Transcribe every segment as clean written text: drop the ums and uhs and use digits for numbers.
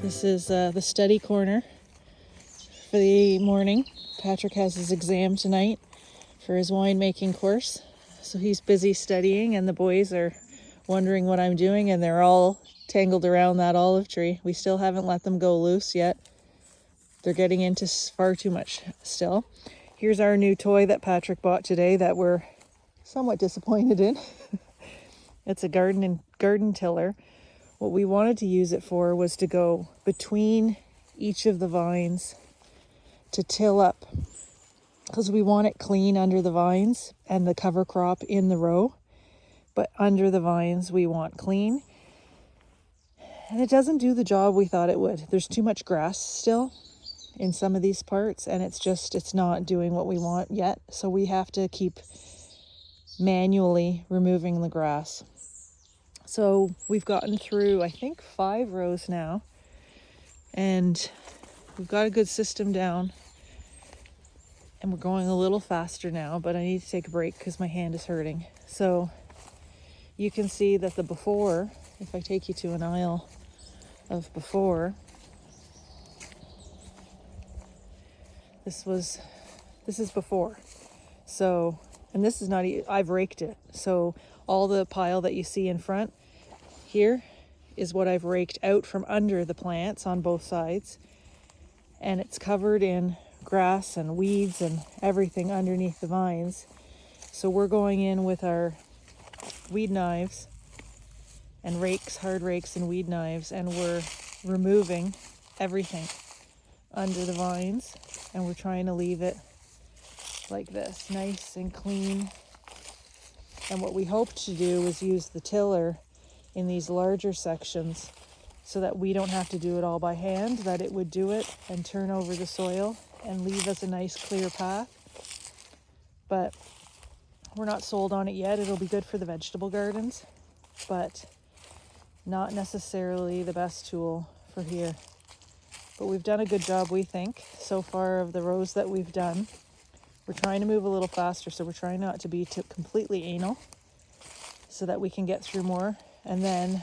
This is the study corner for the morning. Patrick has his exam tonight for his winemaking course, so he's busy studying, and the boys are wondering what I'm doing, and they're all tangled around that olive tree. We still haven't let them go loose yet. They're getting into far too much still. Here's our new toy that Patrick bought today that we're somewhat disappointed in. It's a garden tiller. What we wanted to use it for was to go between each of the vines to till up, because we want it clean under the vines and the cover crop in the row, but under the vines we want clean. And it doesn't do the job we thought it would. There's too much grass still in some of these parts, and it's not doing what we want yet. So we have to keep manually removing the grass. So we've gotten through, I think, 5 rows now, and we've got a good system down, and we're going a little faster now, but I need to take a break because my hand is hurting. So you can see that the before, if I take you to an aisle of before, this is before. So, and this is not, I've raked it. So all the pile that you see in front here is what I've raked out from under the plants on both sides, and it's covered in grass and weeds and everything underneath the vines. So we're going in with our weed knives and rakes, hard rakes and weed knives, and we're removing everything under the vines, and we're trying to leave it like this, nice and clean. And what we hope to do is use the tiller in these larger sections so that we don't have to do it all by hand, that it would do it and turn over the soil and leave us a nice clear path. But we're not sold on it yet. It'll be good for the vegetable gardens, but not necessarily the best tool for here. But we've done a good job, we think, so far of the rows that we've done. We're trying to move a little faster, so we're trying not to be completely anal so that we can get through more. And then,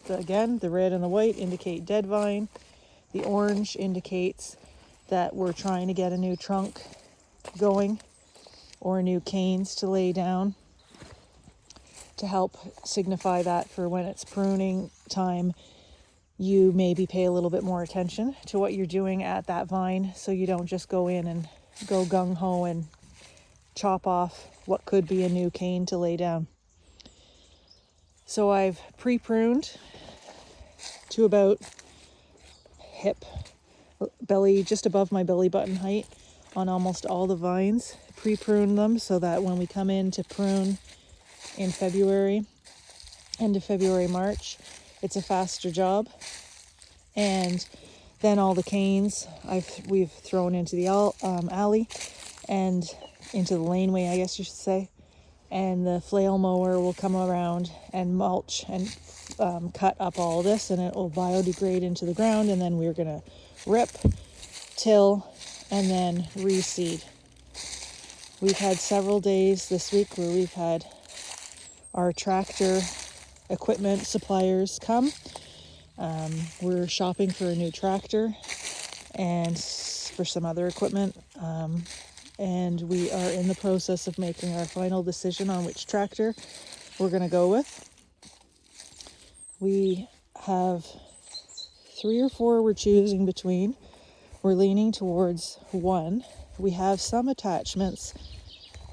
again, the red and the white indicate dead vine. The orange indicates that we're trying to get a new trunk going or new canes to lay down to help signify that for when it's pruning time, you maybe pay a little bit more attention to what you're doing at that vine, so you don't just go in and go gung-ho and chop off what could be a new cane to lay down. So I've pre-pruned to about belly, just above my belly button height on almost all the vines. Pre-pruned them so that when we come in to prune in February, end of February, March, it's a faster job. And then all the canes we've thrown into the alley and into the laneway, I guess you should say. And the flail mower will come around and mulch and cut up all this, and it will biodegrade into the ground. And then we're going to rip, till, and then reseed. We've had several days this week where we've had our tractor equipment suppliers come. We're shopping for a new tractor and for some other equipment. And we are in the process of making our final decision on which tractor we're going to go with. We have 3 or 4 we're choosing between. We're leaning towards one. We have some attachments,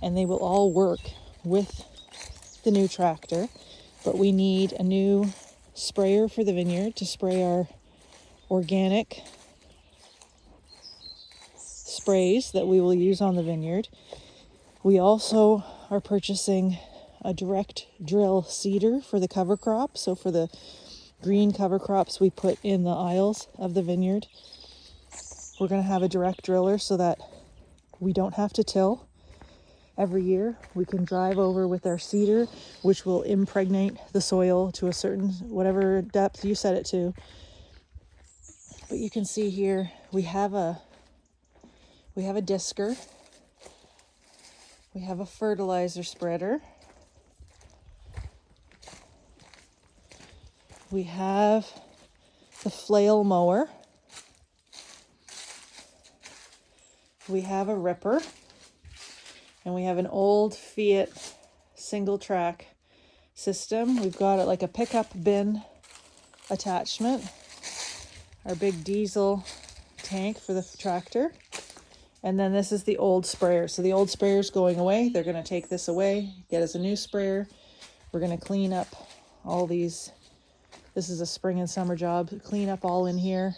and they will all work with the new tractor, but we need a new sprayer for the vineyard to spray our organic sprays that we will use on the vineyard. We also are purchasing a direct drill seeder for the cover crop, so for the green cover crops we put in the aisles of the vineyard. We're going to have a direct driller so that we don't have to till every year. We can drive over with our seeder, which will impregnate the soil to a certain, whatever depth you set it to. But you can see here, we have a disker. We have a fertilizer spreader. We have the flail mower. We have a ripper. And we have an old Fiat single track system. We've got it like a pickup bin attachment. Our big diesel tank for the tractor. And then this is the old sprayer. So the old sprayer's going away. They're going to take this away, get us a new sprayer. We're going to clean up all these. This is a spring and summer job. Clean up all in here.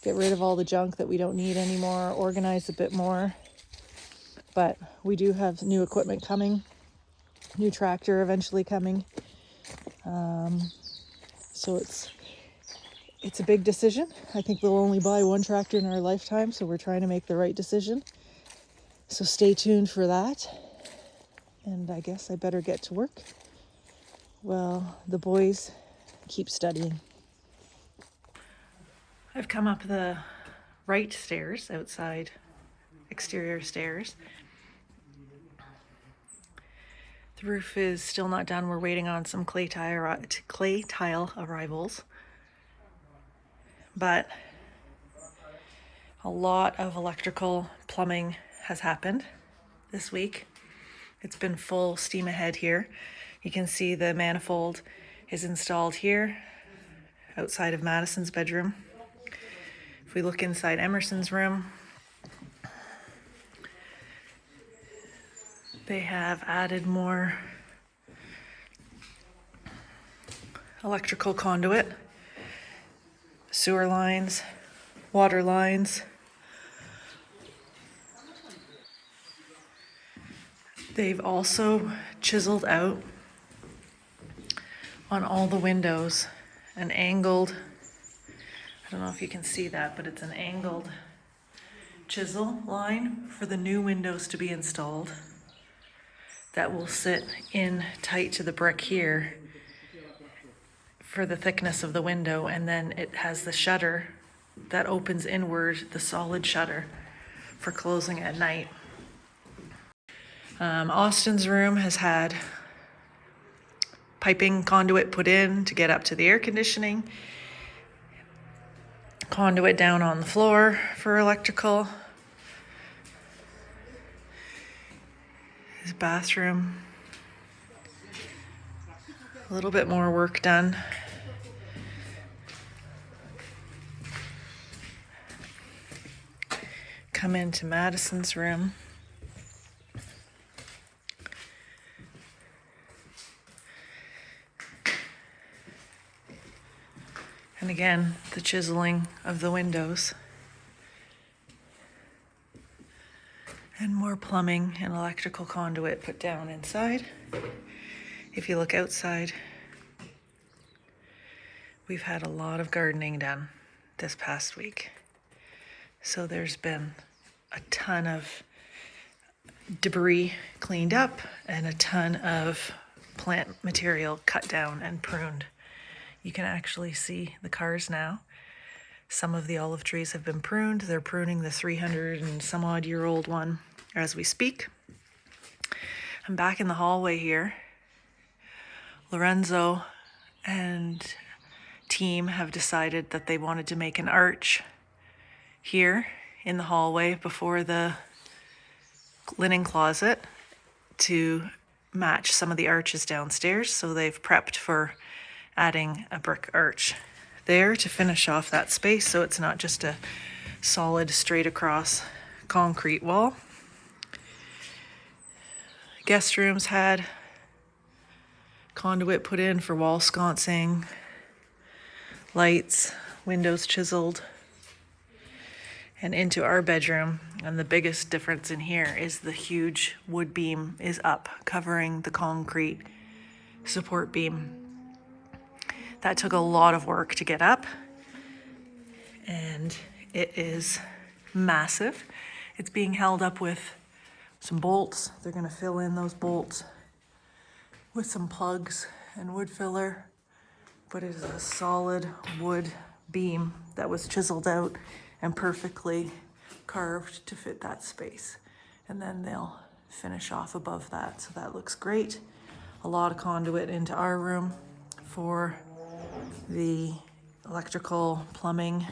Get rid of all the junk that we don't need anymore. Organize a bit more. But we do have new equipment coming. New tractor eventually coming. So it's a big decision. I think we'll only buy one tractor in our lifetime, so we're trying to make the right decision. So stay tuned for that. And I guess I better get to work. Well, the boys keep studying. I've come up the right stairs outside, exterior stairs. The roof is still not done. We're waiting on some clay tile arrivals. But a lot of electrical plumbing has happened this week. It's been full steam ahead here. You can see the manifold is installed here outside of Madison's bedroom. If we look inside Emerson's room, they have added more electrical conduit, sewer lines, water lines. They've also chiseled out on all the windows an angled, I don't know if you can see that, but it's an angled chisel line for the new windows to be installed that will sit in tight to the brick here for the thickness of the window, and then it has the shutter that opens inward, the solid shutter for closing at night. Austin's room has had piping conduit put in to get up to the air conditioning, conduit down on the floor for electrical. His bathroom, a little bit more work done. Come into Madison's room. And again, the chiseling of the windows. And more plumbing and electrical conduit put down inside. If you look outside, we've had a lot of gardening done this past week. So there's been a ton of debris cleaned up and a ton of plant material cut down and pruned. You can actually see the cars now. Some of the olive trees have been pruned. They're pruning the 300 and some odd year old one as we speak. I'm back in the hallway here. Lorenzo and team have decided that they wanted to make an arch here in the hallway before the linen closet to match some of the arches downstairs. So they've prepped for adding a brick arch there to finish off that space so it's not just a solid straight across concrete wall. Guest rooms had conduit put in for wall sconcing, lights, windows chiseled, and into our bedroom. And the biggest difference in here is the huge wood beam is up, covering the concrete support beam. That took a lot of work to get up, and it is massive. It's being held up with some bolts. They're gonna fill in those bolts with some plugs and wood filler, but it is a solid wood beam that was chiseled out and perfectly carved to fit that space. And then they'll finish off above that, so that looks great. A lot of conduit into our room for the electrical, plumbing.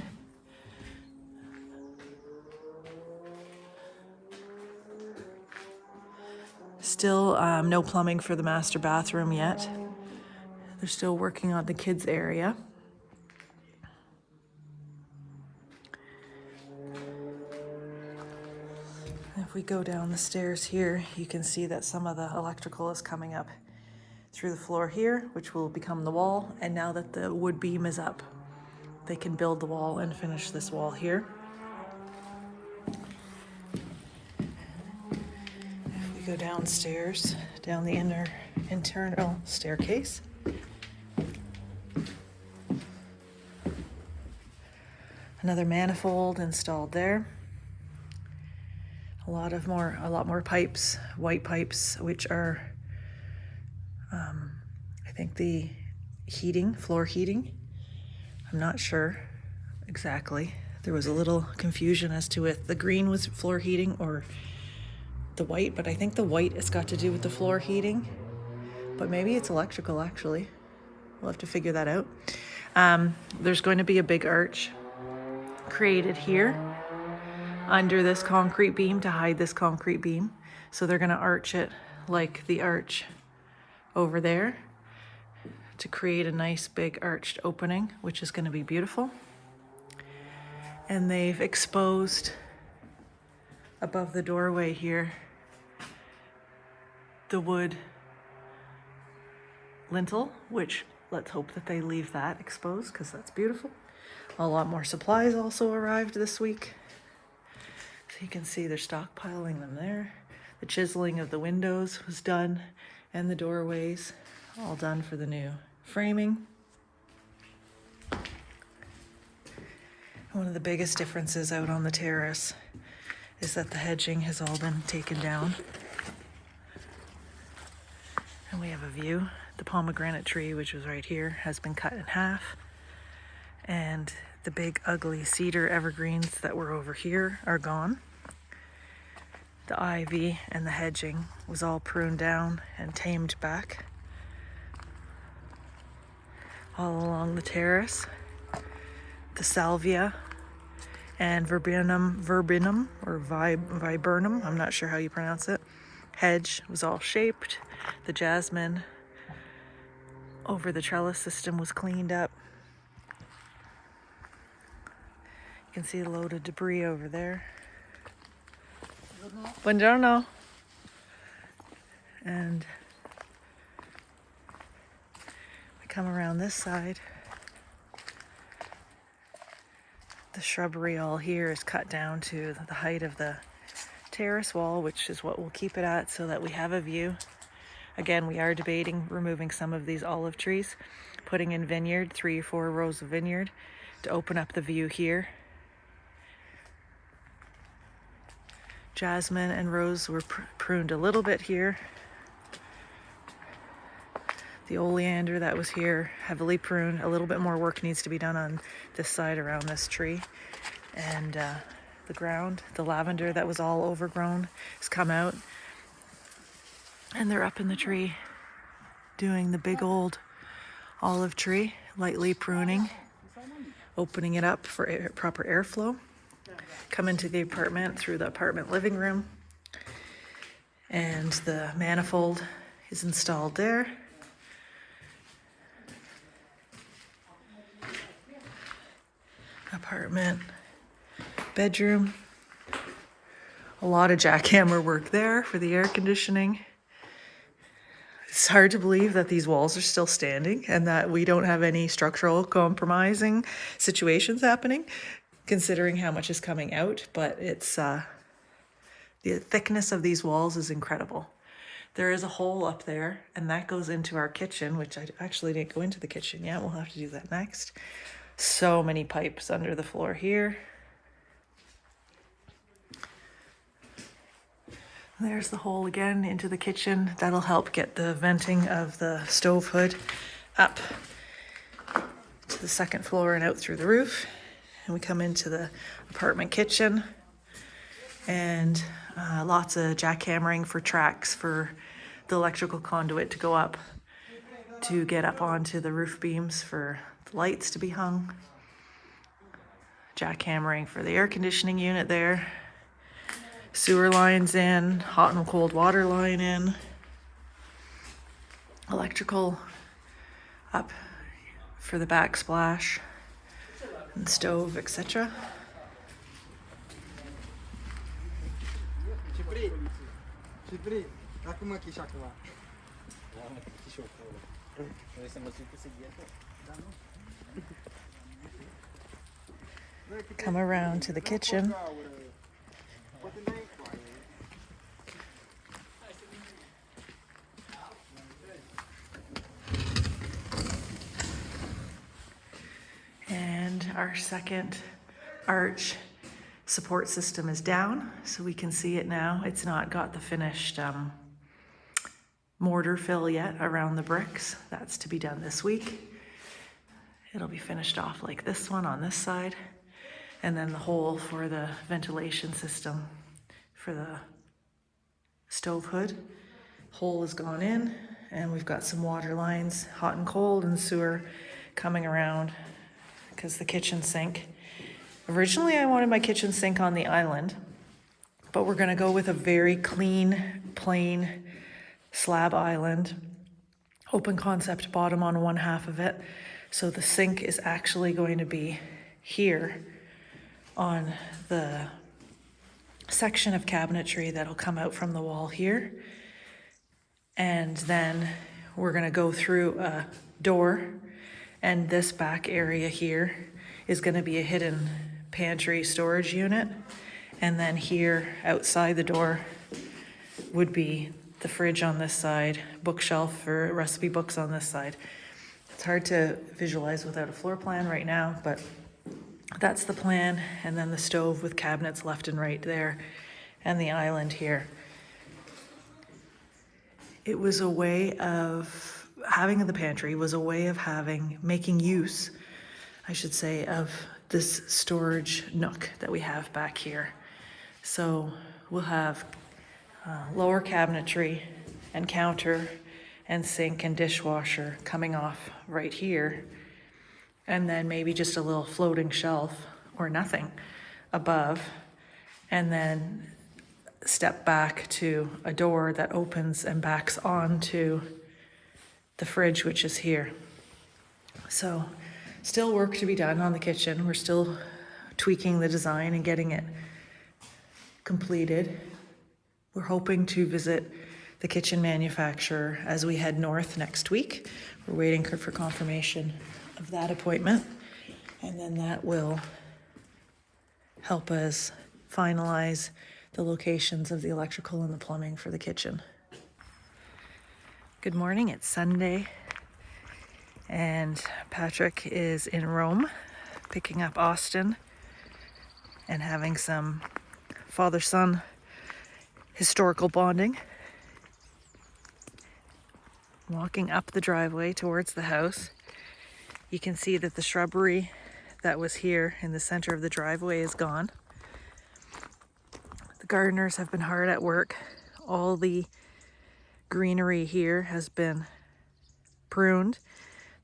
Still no plumbing for the master bathroom yet. They're still working on the kids' area. If we go down the stairs here, you can see that some of the electrical is coming up through the floor here, which will become the wall. And now that the wood beam is up, they can build the wall and finish this wall here. If we go downstairs, down the internal staircase, another manifold installed there. A lot more pipes, white pipes, which are, I think the heating, floor heating. I'm not sure exactly. There was a little confusion as to if the green was floor heating or the white, but I think the white has got to do with the floor heating, but maybe it's electrical actually. We'll have to figure that out. There's going to be a big arch created here under this concrete beam to hide this concrete beam. So they're gonna arch it like the arch over there to create a nice big arched opening, which is gonna be beautiful. And they've exposed above the doorway here the wood lintel, which let's hope that they leave that exposed because that's beautiful. A lot more supplies also arrived this week. So you can see they're stockpiling them there. The chiseling of the windows was done and the doorways all done for the new framing. One of the biggest differences out on the terrace is that the hedging has all been taken down. And we have a view. The pomegranate tree, which was right here, has been cut in half. And the big ugly cedar evergreens that were over here are gone. The ivy and the hedging was all pruned down and tamed back. All along the terrace, the salvia and viburnum, I'm not sure how you pronounce it, hedge was all shaped. The jasmine over the trellis system was cleaned up. You can see a load of debris over there. Buongiorno. And we come around this side. The shrubbery all here is cut down to the height of the terrace wall, which is what we'll keep it at so that we have a view. Again, we are debating removing some of these olive trees, putting in vineyard, 3 or 4 rows of vineyard to open up the view here. Jasmine and rose were pruned a little bit here. The oleander that was here, heavily pruned. A little bit more work needs to be done on this side around this tree. And the ground, the lavender that was all overgrown has come out. And they're up in the tree doing the big old olive tree, lightly pruning, opening it up for proper airflow. Come into the apartment through the apartment living room. And the manifold is installed there. Apartment, bedroom. A lot of jackhammer work there for the air conditioning. It's hard to believe that these walls are still standing and that we don't have any structural compromising situations happening, considering how much is coming out, but it's the thickness of these walls is incredible. There is a hole up there, and that goes into our kitchen, which I actually didn't go into the kitchen yet. We'll have to do that next. So many pipes under the floor here. There's the hole again into the kitchen. That'll help get the venting of the stove hood up to the second floor and out through the roof. And we come into the apartment kitchen, and lots of jackhammering for tracks for the electrical conduit to go up to get up onto the roof beams for the lights to be hung. Jackhammering for the air conditioning unit there. Sewer lines in, hot and cold water line in. Electrical up for the backsplash and stove, etc. Come around to the kitchen. And our second arch support system is down, so we can see it now. It's not got the finished mortar fill yet around the bricks. That's to be done this week. It'll be finished off like this one on this side. And then the hole for the ventilation system for the stove hood. Hole has gone in, and we've got some water lines, hot and cold, and sewer coming around because the kitchen sink. Originally, I wanted my kitchen sink on the island, but we're gonna go with a very clean, plain slab island, open concept bottom on one half of it. So the sink is actually going to be here on the section of cabinetry that'll come out from the wall here. And then we're gonna go through a door, and this back area here is gonna be a hidden pantry storage unit. And then here outside the door would be the fridge on this side, bookshelf for recipe books on this side. It's hard to visualize without a floor plan right now, but that's the plan. And then the stove with cabinets left and right there, and the island here. It was a way of having the pantry was a way of making use, I should say, of this storage nook that we have back here. So we'll have lower cabinetry and counter and sink and dishwasher coming off right here, and then maybe just a little floating shelf or nothing above, and then step back to a door that opens and backs onto the fridge, which is here. So still work to be done on the kitchen. We're still tweaking the design and getting it completed. We're hoping to visit the kitchen manufacturer as we head north next week. We're waiting for confirmation of that appointment, and then that will help us finalize the locations of the electrical and the plumbing for the kitchen. Good morning, it's Sunday, and Patrick is in Rome picking up Austin and having some father-son historical bonding. Walking up the driveway towards the house, you can see that the shrubbery that was here in the center of the driveway is gone. The gardeners have been hard at work. All the greenery here has been pruned.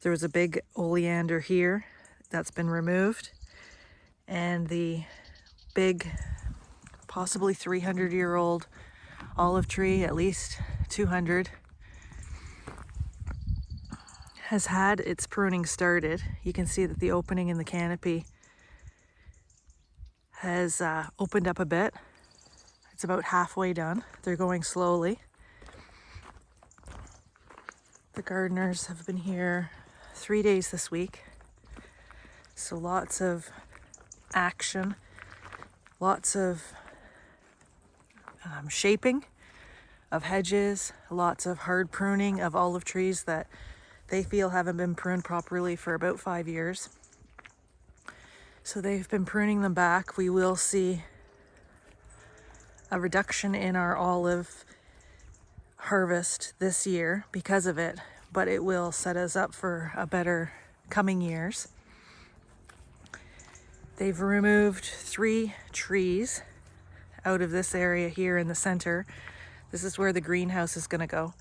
There was a big oleander here that's been removed, and the big, possibly 300-year-old olive tree, at least 200, has had its pruning started. You can see that the opening in the canopy has opened up a bit. It's about halfway done. They're going slowly. The gardeners have been here 3 days this week, so lots of action, lots of shaping of hedges, lots of hard pruning of olive trees that they feel haven't been pruned properly for about 5 years. So they've been pruning them back. We will see a reduction in our olive harvest this year because of it, but it will set us up for a better coming years. They've removed 3 trees out of this area here in the center. This is where the greenhouse is going to go,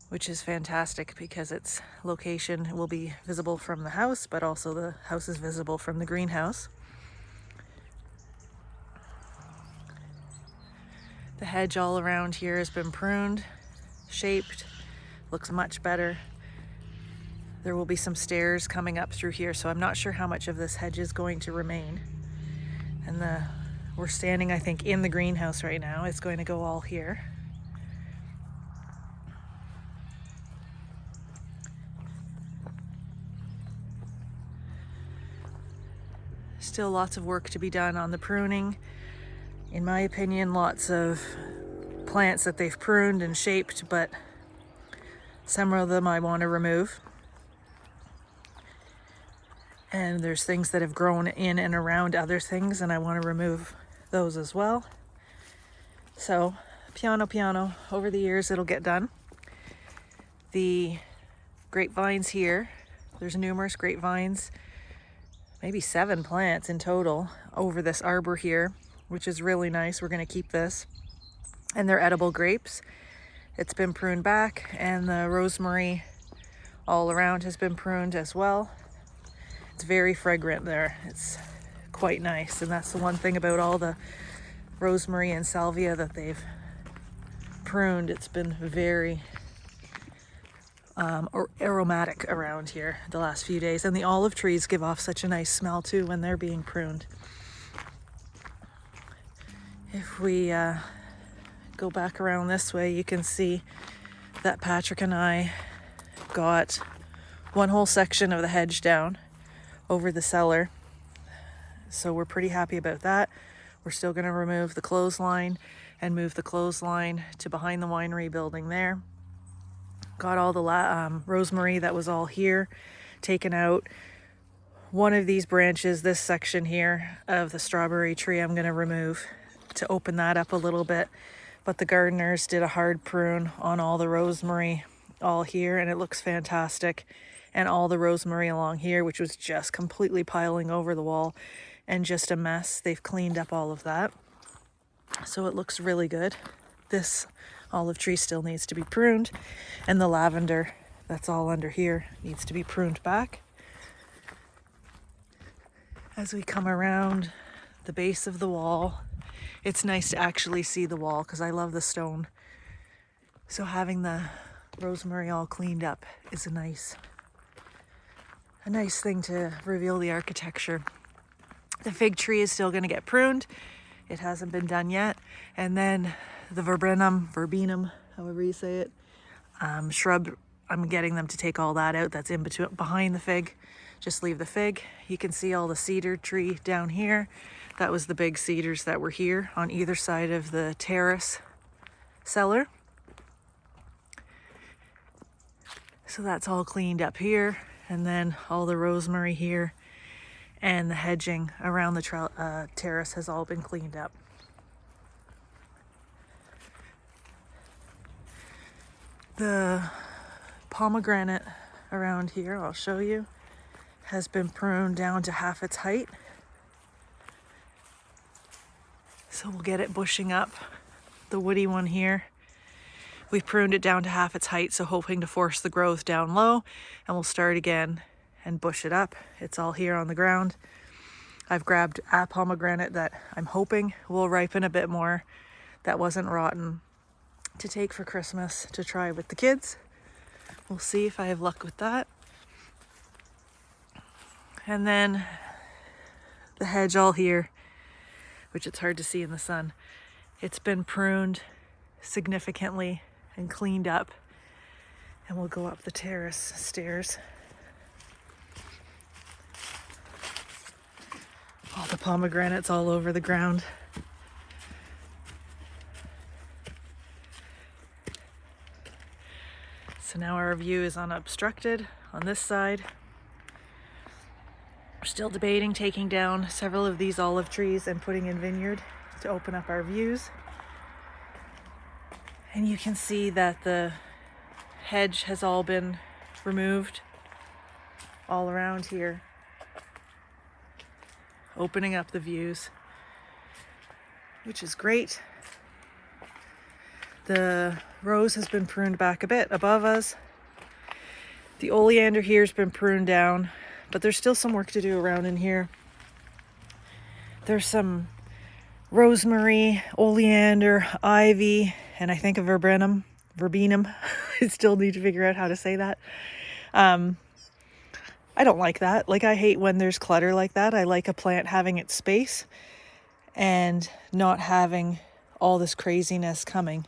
which is fantastic because its location will be visible from the house, but also the house is visible from the greenhouse. The hedge all around here has been pruned, shaped, looks much better. There will be some stairs coming up through here, so I'm not sure how much of this hedge is going to remain. And we're standing, I think, in the greenhouse right now. It's going to go all here. Still lots of work to be done on the pruning. In my opinion, lots of plants that they've pruned and shaped, but some of them I want to remove. And there's things that have grown in and around other things, and I want to remove those as well. So, piano, over the years it'll get done. The grapevines here, there's numerous grapevines, maybe 7 plants in total over this arbor here, which is really nice. We're going to keep this. And they're edible grapes. It's been pruned back, and the rosemary all around has been pruned as well. It's very fragrant there. It's quite nice, and that's the one thing about all the rosemary and salvia that they've pruned. It's been very aromatic around here the last few days, and the olive trees give off such a nice smell too when they're being pruned. If we go back around this way, you can see that Patrick and I got one whole section of the hedge down over the cellar, so we're pretty happy about that. We're still going to remove the clothesline and move the clothesline to behind the winery building there. Got all the rosemary that was all here taken out. One of these branches, this section here of the strawberry tree, I'm going to remove to open that up a little bit, but the gardeners did a hard prune on all the rosemary all here, and it looks fantastic. And all the rosemary along here, which was just completely piling over the wall and just a mess, they've cleaned up all of that, so it looks really good. This olive tree still needs to be pruned, and the lavender that's all under here needs to be pruned back. As we come around the base of the wall, it's nice to actually see the wall because I love the stone. So having the rosemary all cleaned up is a nice thing to reveal the architecture. The fig tree is still going to get pruned. It hasn't been done yet. And then the verbena, however you say it, shrub, I'm getting them to take all that out. That's in between, behind the fig. Just leave the fig. You can see all the cedar tree down here. That was the big cedars that were here on either side of the terrace cellar. So that's all cleaned up here. And then all the rosemary here and the hedging around the terrace has all been cleaned up. The pomegranate around here, I'll show you, has been pruned down to half its height. So we'll get it bushing up. The woody one here, we pruned it down to half its height, so hoping to force the growth down low, and we'll start again and bush it up. It's all here on the ground. I've grabbed a pomegranate that I'm hoping will ripen a bit more, that wasn't rotten, to take for Christmas to try with the kids. We'll see if I have luck with that. And then the hedge all here, which it's hard to see in the sun, it's been pruned significantly and cleaned up, and we'll go up the terrace stairs. All the pomegranates all over the ground. now our view is unobstructed on this side. We're still debating taking down several of these olive trees and putting in Vineyard to open up our views. And you can see that the hedge has all been removed all around here, opening up the views, which is great. The rose has been pruned back a bit above us. The oleander here has been pruned down, but there's still some work to do around in here. There's some rosemary, oleander, ivy, and I think a verbena. I still need to figure out how to say that. I don't like that. Like, I hate when there's clutter like that. I like a plant having its space and not having all this craziness coming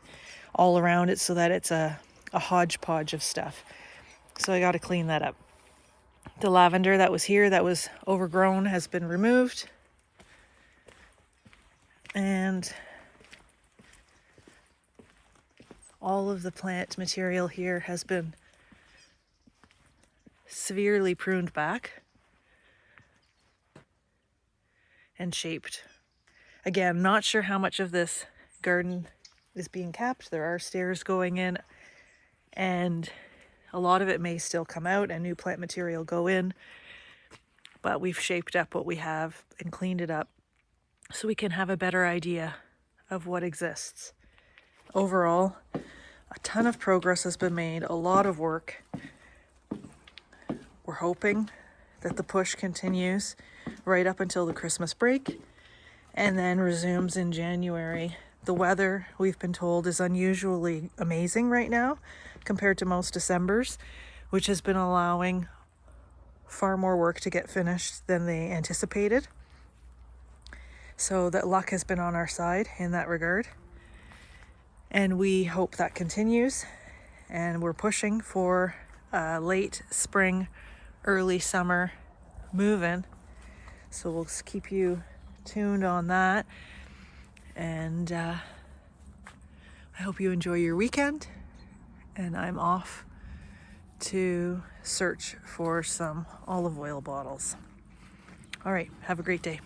all around it so that it's a hodgepodge of stuff. So I got to clean that up. The lavender that was here that was overgrown has been removed. And all of the plant material here has been severely pruned back and shaped. Again, not sure how much of this garden is being kept. There are stairs going in, and a lot of it may still come out and new plant material go in, but we've shaped up what we have and cleaned it up so we can have a better idea of what exists. Overall, a ton of progress has been made, a lot of work. We're hoping that the push continues right up until the Christmas break and then resumes in January. The weather, we've been told, is unusually amazing right now compared to most Decembers, which has been allowing far more work to get finished than they anticipated. So that luck has been on our side in that regard. And we hope that continues. And we're pushing for a late spring, early summer move-in. So we'll keep you tuned on that. And I hope you enjoy your weekend. And I'm off to search for some olive oil bottles. All right, have a great day.